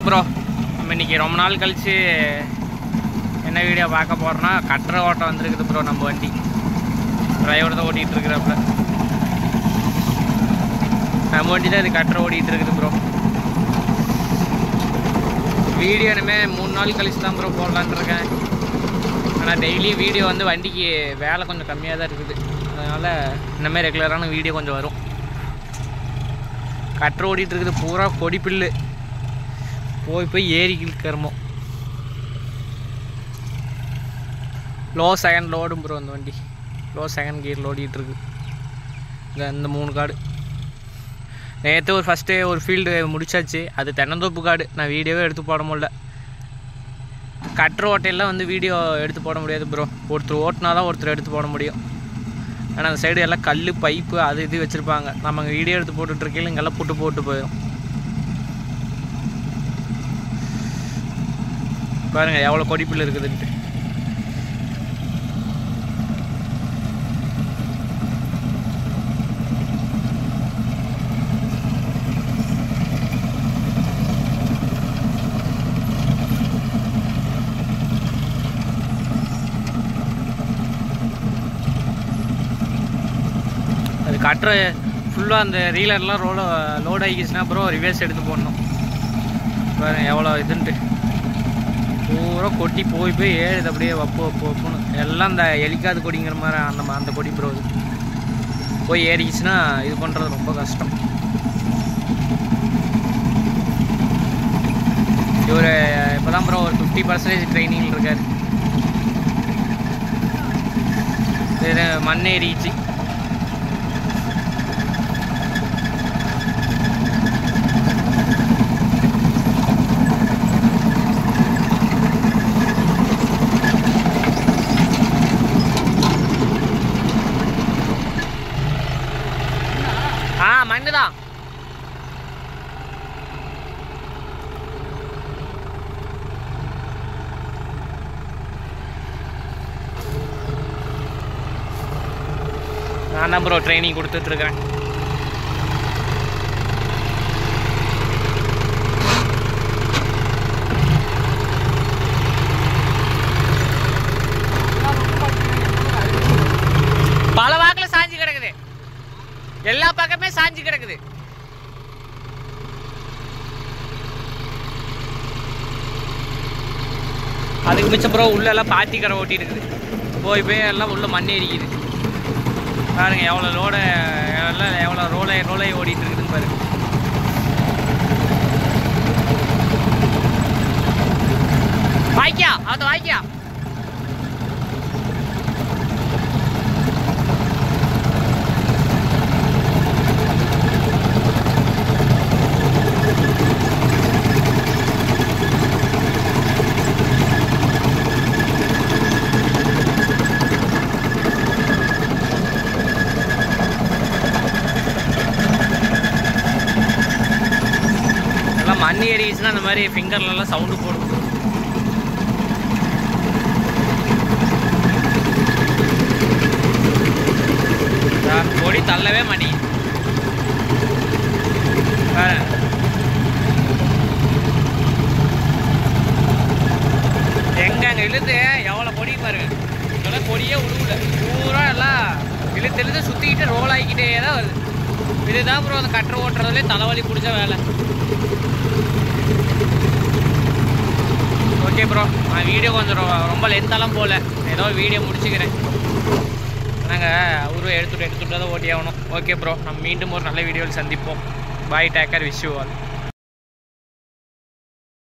Bro நம்ம இன்றைக்கி ரொம்ப நாள் கழித்து என்ன வீடியோ பார்க்க போகிறோன்னா கட்டுற ஓட்டம் வந்துருக்குது ப்ரோ. நம்ம வண்டி டிரைவர் தான் ஓட்டிகிட்டு இருக்கிறப்ப நம்ம வண்டி தான் இது கட்டுற ஓடிட்டு இருக்குது ப்ரோ. வீடியோ இனிமே 3 நாள் கழிச்சு தான் ப்ரோ போடலான்னு இருக்கேன். ஆனால் டெய்லி வீடியோ வந்து வண்டிக்கு வேலை கொஞ்சம் கம்மியாக தான் இருக்குது. அதனால் இந்தமாதிரி ரெகுலரான வீடியோ கொஞ்சம் வரும். கட்டுற ஓடிட்டு இருக்குது பூரா கொடி பில்லு போய் ஏறி கிழக்கிறமோ. லோ செகண்ட் லோடும் ப்ரோ. அந்த வண்டி லோ செகண்ட் கியரில் ஓடிட்டுருக்கு. இந்த 3 காடு நேற்று ஃபஸ்ட்டு ஒரு ஃபீல்டு முடிச்சாச்சு. அது தென்னந்தோப்பு காடு. நான் வீடியோவே எடுத்து போட முடியல. கட்டுற ஓட்டையெல்லாம் வந்து வீடியோ எடுத்து போட முடியாது ப்ரோ. ஒருத்தர் ஓட்டினா தான் ஒருத்தர் எடுத்து போட முடியும். ஆனால் அந்த சைடு எல்லாம் கல் பைப்பு அது இது வச்சுருப்பாங்க. நம்ம அங்கே வீடியோ எடுத்து போட்டுட்ருக்கையில் இங்கெல்லாம் போட்டு போயிடும். பாருங்கள் எவ்வளோ கொடிப்புல் இருக்குதுன்ட்டு. அது கட்டுற ஃபுல்லாக அந்த ரீலர்லாம் லோட் ஆகிடுச்சுன்னா அப்புறம் ரிவர்ஸ் எடுத்து போடணும். பாருங்கள் எவ்வளோ இதுன்ட்டு பூரா கொட்டி போய் ஏழுது அப்படியே வப்புன்னு எல்லாம் இந்த எலிக்காது கொடிங்கிற மாதிரி அந்த கொடி ப்ரோ. இது போய் ஏறிச்சுன்னா இது பண்ணுறது ரொம்ப கஷ்டம். இவர் இப்போ தான் ப்ரோ ஒரு 50% ட்ரைனிங்கில் இருக்கார். இது மண் ஏறிச்சு. மண்ணு தான். நான் தான் ப்ரோ ட்ரைனிங் கொடுத்துட்ருக்கிறேன். பல வாக்கில் சாஞ்சி கிடக்குது. எல்லா பக்கமே சாஞ்சி கிடக்குது. அதுக்கு மிச்சம் ப்ரோ உள்ளெல்லாம் பாத்தி கடை ஓட்டிட்டு இருக்குது. போய் எல்லாம் உள்ள மண் ஏறிக்குது. பாருங்க எவ்வளோ லோட எல்லாம் எவ்வளோ ரோலை ஓடிட்டு இருக்குதுன்னு பாருங்க. வாய்க்கா அது வாய்க்கா. மண் ஏறிச்சுன்னா அந்த மாதிரி ஃபிங்கர்லாம் சவுண்டு போடும். கொடி தள்ளவே மாட்டி. எங்க அங்கே இழுத்து எவ்வளோ கொடி பாருங்க. இதெல்லாம் கொடியே உழுவுல பூரா எல்லாம் இழுத்து சுற்றிக்கிட்டு ரோல் ஆகிக்கிட்டே தான் வருது. இதுதான் ப்ரோ அந்த கட்டுற ஓட்டுறதுலேயே தலைவலி பிடிச்ச வேலை. ஓகே ப்ரோ, நான் வீடியோ கொஞ்சம் ரொம்ப லென்த்தாலாம் போகல. ஏதோ வீடியோ முடிச்சுக்கிறேன். நாங்கள் அவரும் எடுத்துகிட்டு தான் ஓட்டி ஆகணும். ஓகே ப்ரோ, நம்ம மீண்டும் ஒரு நல்ல வீடியோவில் சந்திப்போம். Bye, take care, wish you all.